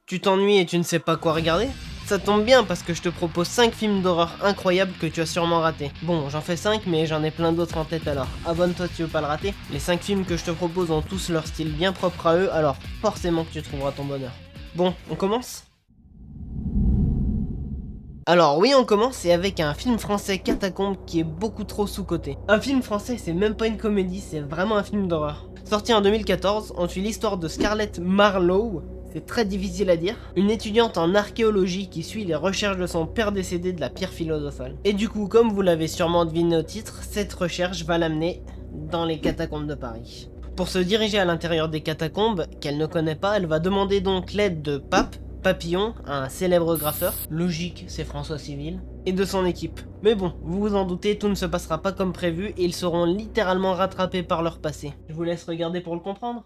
Tu t'ennuies et tu ne sais pas quoi regarder? Ça tombe bien parce que je te propose 5 films d'horreur incroyables que tu as sûrement ratés. Bon, j'en fais 5 mais j'en ai plein d'autres en tête alors. Abonne-toi si tu veux pas le rater. Les 5 films que je te propose ont tous leur style bien propre à eux, alors forcément que tu trouveras ton bonheur. Bon, on commence? Alors oui, on commence et avec un film français Catacombe qui est beaucoup trop sous-coté. Un film français, c'est même pas une comédie, c'est vraiment un film d'horreur. Sorti en 2014, on suit l'histoire de Scarlett Marlowe, c'est très difficile à dire, une étudiante en archéologie qui suit les recherches de son père décédé de la pierre philosophale. Et du coup, comme vous l'avez sûrement deviné au titre, cette recherche va l'amener dans les catacombes de Paris. Pour se diriger à l'intérieur des catacombes, qu'elle ne connaît pas, elle va demander donc l'aide de Papillon, un célèbre graffeur, logique c'est François Civil, et de son équipe. Mais bon, vous vous en doutez, tout ne se passera pas comme prévu et ils seront littéralement rattrapés par leur passé. Je vous laisse regarder pour le comprendre.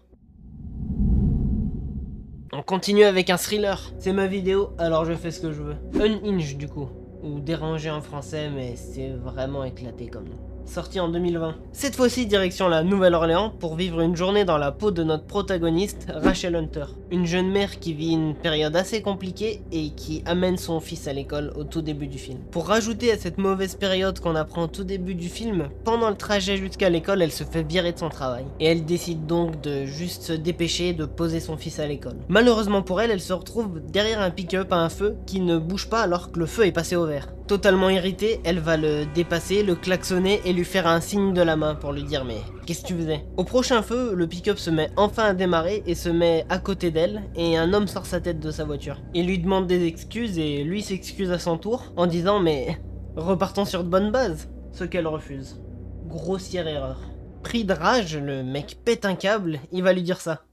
On continue avec un thriller. C'est ma vidéo, alors je fais ce que je veux. Unhinged du coup, ou dérangé en français, mais c'est vraiment éclaté comme nom. Sorti en 2020. Cette fois-ci direction la Nouvelle-Orléans pour vivre une journée dans la peau de notre protagoniste, Rachel Hunter. Une jeune mère qui vit une période assez compliquée et qui amène son fils à l'école au tout début du film. Pour rajouter à cette mauvaise période qu'on apprend au tout début du film, pendant le trajet jusqu'à l'école, elle se fait virer de son travail. Et elle décide donc de juste se dépêcher de poser son fils à l'école. Malheureusement pour elle, elle se retrouve derrière un pick-up à un feu qui ne bouge pas alors que le feu est passé au vert. Totalement irritée, elle va le dépasser, le klaxonner et lui faire un signe de la main pour lui dire mais qu'est-ce que tu faisais? Au prochain feu, le pick-up se met enfin à démarrer et se met à côté d'elle et un homme sort sa tête de sa voiture. Il lui demande des excuses et lui s'excuse à son tour en disant mais repartons sur de bonnes bases, ce qu'elle refuse. Grossière erreur. Pris de rage, le mec pète un câble, il va lui dire ça.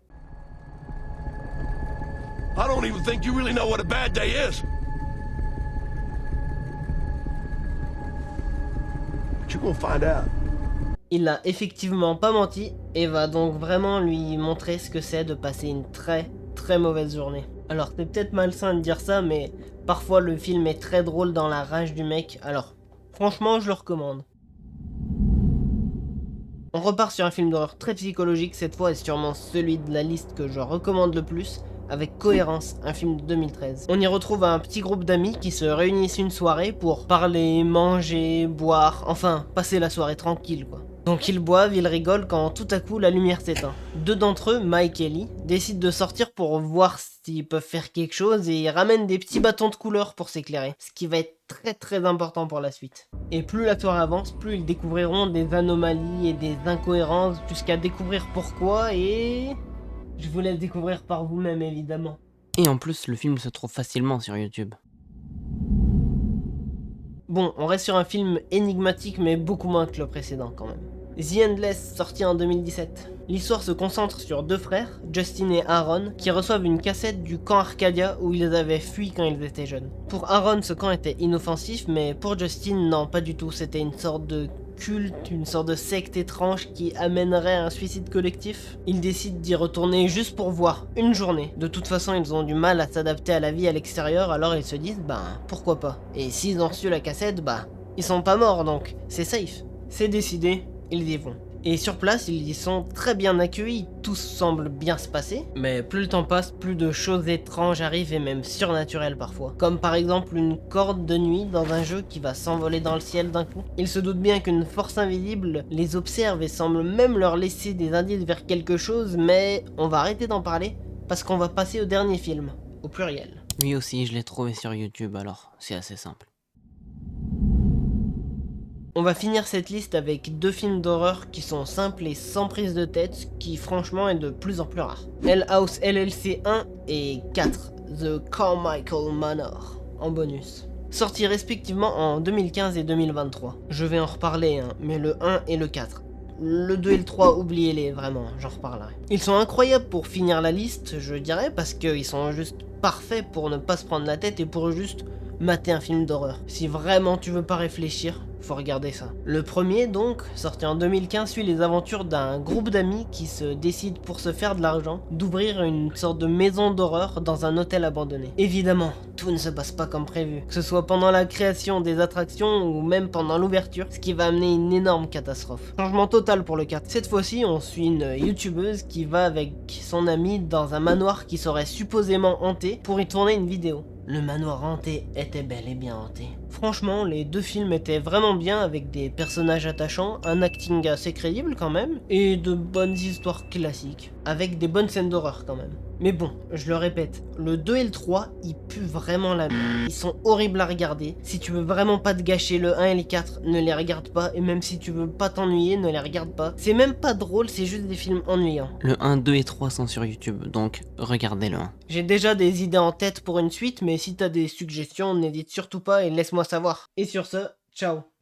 I don't even think you really know what a bad day is. But you're gonna find out. Il a effectivement pas menti et va donc vraiment lui montrer ce que c'est de passer une très mauvaise journée. Alors c'est peut-être malsain de dire ça, mais parfois le film est très drôle dans la rage du mec, alors franchement je le recommande. On repart sur un film d'horreur très psychologique cette fois et sûrement celui de la liste que je recommande le plus, avec Cohérence, un film de 2013. On y retrouve un petit groupe d'amis qui se réunissent une soirée pour parler, manger, boire, enfin passer la soirée tranquille quoi. Donc ils boivent, ils rigolent quand tout à coup la lumière s'éteint. Deux d'entre eux, Mike et Lee, décident de sortir pour voir s'ils peuvent faire quelque chose et ils ramènent des petits bâtons de couleur pour s'éclairer, ce qui va être très important pour la suite. Et plus la soirée avance, plus ils découvriront des anomalies et des incohérences jusqu'à découvrir pourquoi et... je vous laisse découvrir par vous-même évidemment. Et en plus, le film se trouve facilement sur YouTube. Bon, on reste sur un film énigmatique mais beaucoup moins que le précédent quand même. The Endless, sorti en 2017. L'histoire se concentre sur deux frères, Justin et Aaron, qui reçoivent une cassette du camp Arcadia où ils avaient fui quand ils étaient jeunes. Pour Aaron, ce camp était inoffensif, mais pour Justin, non, pas du tout. C'était une sorte de culte, une sorte de secte étrange qui amènerait à un suicide collectif. Ils décident d'y retourner juste pour voir, une journée. De toute façon, ils ont du mal à s'adapter à la vie à l'extérieur, alors ils se disent, pourquoi pas. Et s'ils ont reçu la cassette, ils sont pas morts, donc c'est safe. C'est décidé, ils y vont. Et sur place, ils y sont très bien accueillis, tout semble bien se passer, mais plus le temps passe, plus de choses étranges arrivent et même surnaturelles parfois. Comme par exemple une corde de nuit dans un jeu qui va s'envoler dans le ciel d'un coup. Ils se doutent bien qu'une force invisible les observe et semble même leur laisser des indices vers quelque chose, mais on va arrêter d'en parler parce qu'on va passer au dernier film, au pluriel. Lui aussi, je l'ai trouvé sur YouTube, alors c'est assez simple. On va finir cette liste avec deux films d'horreur qui sont simples et sans prise de tête, ce qui franchement est de plus en plus rare. Hell House LLC 1 et 4, The Carmichael Manor, en bonus. Sortis respectivement en 2015 et 2023. Je vais en reparler, mais le 1 et le 4. Le 2 et le 3, oubliez-les, vraiment, j'en reparlerai. Ils sont incroyables pour finir la liste, je dirais, parce qu'ils sont juste parfaits pour ne pas se prendre la tête et pour juste mater un film d'horreur. Si vraiment tu veux pas réfléchir, faut regarder ça. Le premier donc, sorti en 2015, suit les aventures d'un groupe d'amis qui se décident pour se faire de l'argent d'ouvrir une sorte de maison d'horreur dans un hôtel abandonné. Évidemment, tout ne se passe pas comme prévu, que ce soit pendant la création des attractions ou même pendant l'ouverture, ce qui va amener une énorme catastrophe. Changement total pour le 4. Cette fois-ci, on suit une youtubeuse qui va avec son ami dans un manoir qui serait supposément hanté pour y tourner une vidéo. Le manoir hanté était bel et bien hanté. Franchement, les deux films étaient vraiment bien avec des personnages attachants, un acting assez crédible quand même, et de bonnes histoires classiques, avec des bonnes scènes d'horreur quand même. Mais bon, je le répète, le 2 et le 3, ils puent vraiment la merde. Ils sont horribles à regarder. Si tu veux vraiment pas te gâcher le 1 et le 4, ne les regarde pas, et même si tu veux pas t'ennuyer, ne les regarde pas. C'est même pas drôle, c'est juste des films ennuyants. Le 1, 2 et 3 sont sur YouTube, donc regardez le 1. J'ai déjà des idées en tête pour une suite, mais si t'as des suggestions, n'hésite surtout pas et laisse-moi savoir. Et sur ce, ciao.